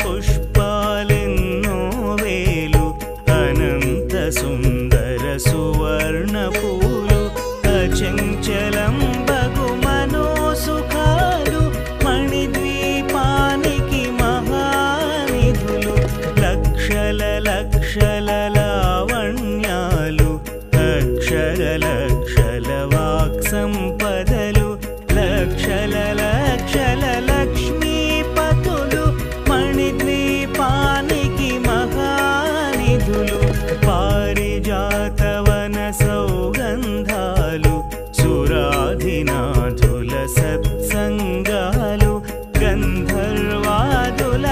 పుష్పాలెన్నో వేలు అనంత సుందర సువర్ణ పూలు అచంచలం బగు మనోసుఖాలు మణిద్వీపానికి మహానిధులు లక్షల లక్షల లావణ్యాలు అక్షర లక్షల వాక్ సంపదలు లక్షల లక్షల లక్ష్మీపతులు మణిద్వీపానికి మహానిధులు పారిజాతవన సౌగంధాలు సురాధినాథుల సత్సంగాలు గంధర్వాదుల